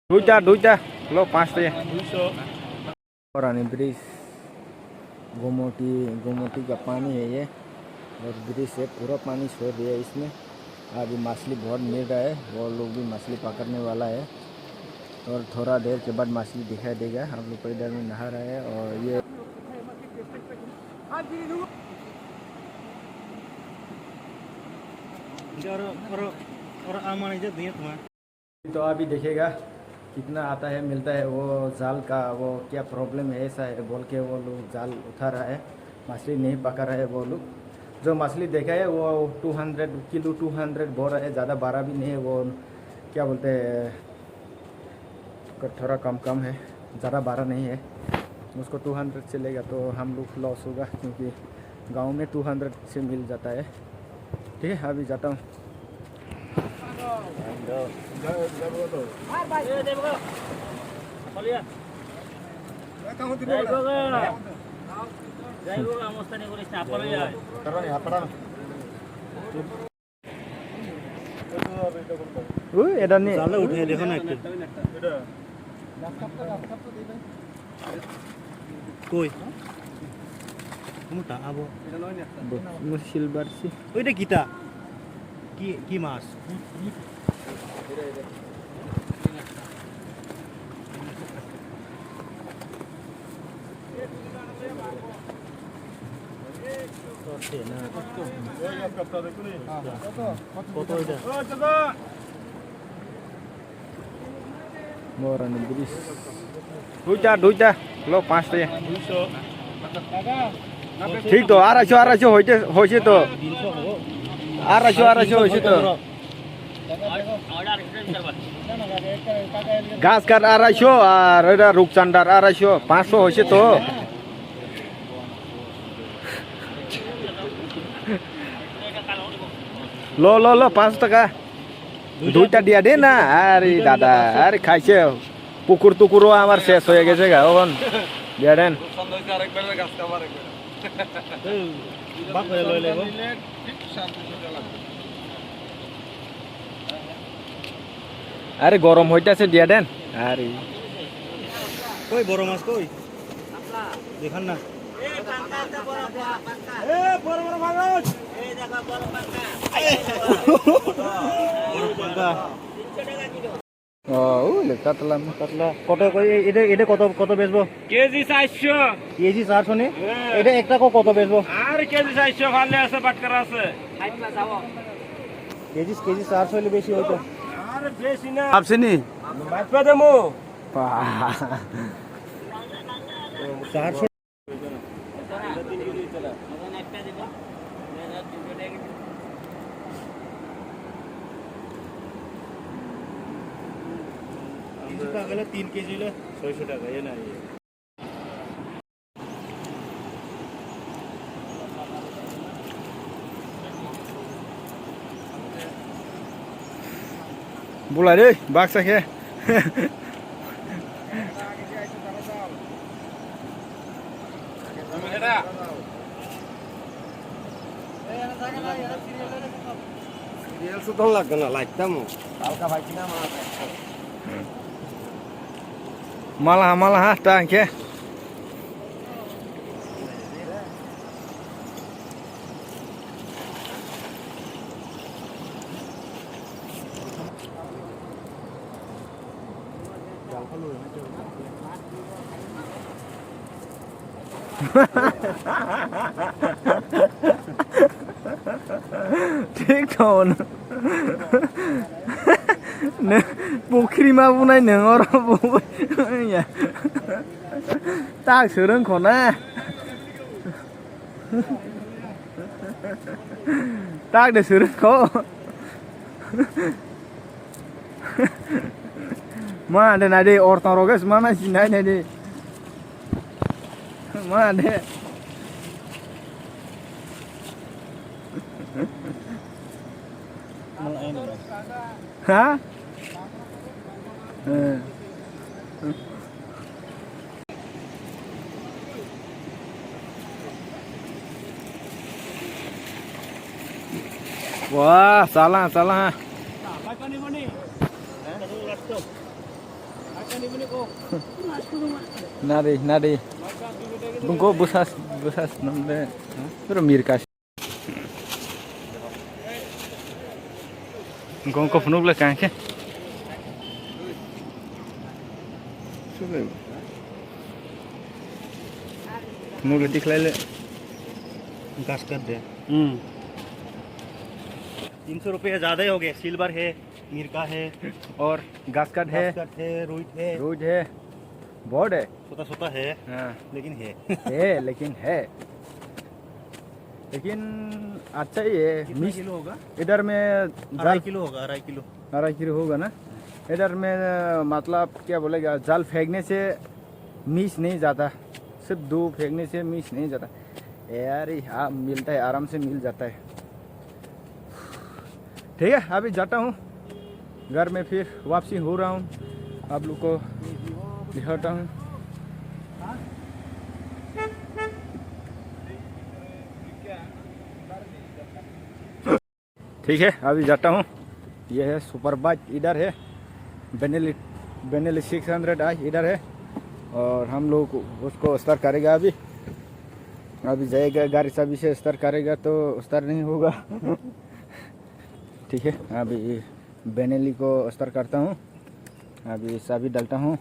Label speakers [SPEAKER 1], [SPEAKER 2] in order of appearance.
[SPEAKER 1] দুইটা লো 5 টাকা 200 पुरानी ब्रिज गोमती का पानी है ये और ब्रिज से पूरा पानी छोड़ दिया है इसमें। अभी मछली बहुत मिल रहा है, वो लोग भी मछली पकड़ने वाला है और थोड़ा देर के बाद मछली दिखाई देगा। हम लोग को इधर में नहा रहा है और ये तो अभी देखेगा कितना आता है मिलता है। वो जाल का वो क्या प्रॉब्लम है ऐसा है बोल के वो लोग जाल उठा रहा है, मछली नहीं पकड़ रहा है। वो लोग जो मछली देखा है वो 200 किलो 200 बोल रहा है, ज़्यादा बड़ा भी नहीं है। वो क्या बोलते हैं थोड़ा कम है, ज़्यादा बड़ा नहीं है। उसको 200 चलेगा तो हम लोग लॉस होगा क्योंकि गांव में 200 से मिल जाता है। ठीक है अभी जाता हूँ। এটা নিয়ে জালে উঠে দেখো না একটু কই কোনটা আবো এটা নয় না সিলভার সি ওইটা কিটা কি মাছ দুইটা লো 5 টাকা 200 ঠিক তো 250 হয়েছে তো 250 হয়েছে তো ঘাস কাট 250 আর এটা রূপচান্দার 250 500 হয়েছে তো লো 5 টাকা দুইটা দিয়া দে না। আরে দাদা আরে খাইছে পুকুর টুকুরও আমার শেষ হয়ে গেছে গা ওখান দিয়া দেন। আরে গরম হইতাছে দিয়া দেন। আরে কই বড় মাছ কই দেখান না বড় মাছ এই দেখো বড় পাঙ্কা ও কাতলা কত এটা কত বেচবো কেজি 400 নি এটা একটা কত বেচবো আর কেজি 400 ভালো আছে বাটকারা আছে কেজি 400 হলে বেশি হইতো আর বেশি না আপনি বাটপা দেমু 400 3 केजी 600 টাকা ये ना ये बोला रे बाग सके সিরিয়াল সুতল লাগবে না লাইটটা মু হালকা ভাই কিনা malah tangke ठीक तो पोखरी मा बुनाय नों या 딱 저런 거나 딱 내 저런 거 mana ada orang roges mana sih nanya deh mana hah wah salah Nari. Bungko busas nombre. Pero mirkas. Bungko penuk le kangke. Penuk le tikla le.
[SPEAKER 2] घास कर दे 300 रुपये ज़्यादा ही हो गए। सिल्वर है, मिर्का है,
[SPEAKER 1] और घास कट है, रूज है, बोर्ड है,
[SPEAKER 2] छोटा है।
[SPEAKER 1] हाँ
[SPEAKER 2] लेकिन है
[SPEAKER 1] लेकिन अच्छा ही है।
[SPEAKER 2] कितना किलो होगा?
[SPEAKER 1] इधर में
[SPEAKER 2] 2.5 किलो होगा।
[SPEAKER 1] 2.5 किलो होगा ना। इधर में मतलब क्या बोलेगा, जाल फेंकने से मीस नहीं जाता, सिर्फ दो फेंकने से मीस नहीं जाता यार। हाँ मिलता है, आराम से मिल जाता है। ठीक है, अभी जाता हूँ घर में, फिर वापसी हो रहा हूँ, आप लोग को दिखाता हूँ। ठीक है, अभी जाता हूँ। ये है सुपर बाइक, इधर है बेनेली 600 इधर है, और हम लोग उसको स्टार्ट करेगा। अभी जाएगा गाड़ी चाबी से स्टार्ट करेगा तो स्टार्ट नहीं होगा। ठीक है, अभी बेनेली को स्टार्ट करता हूँ, अभी चाबी डालता हूँ।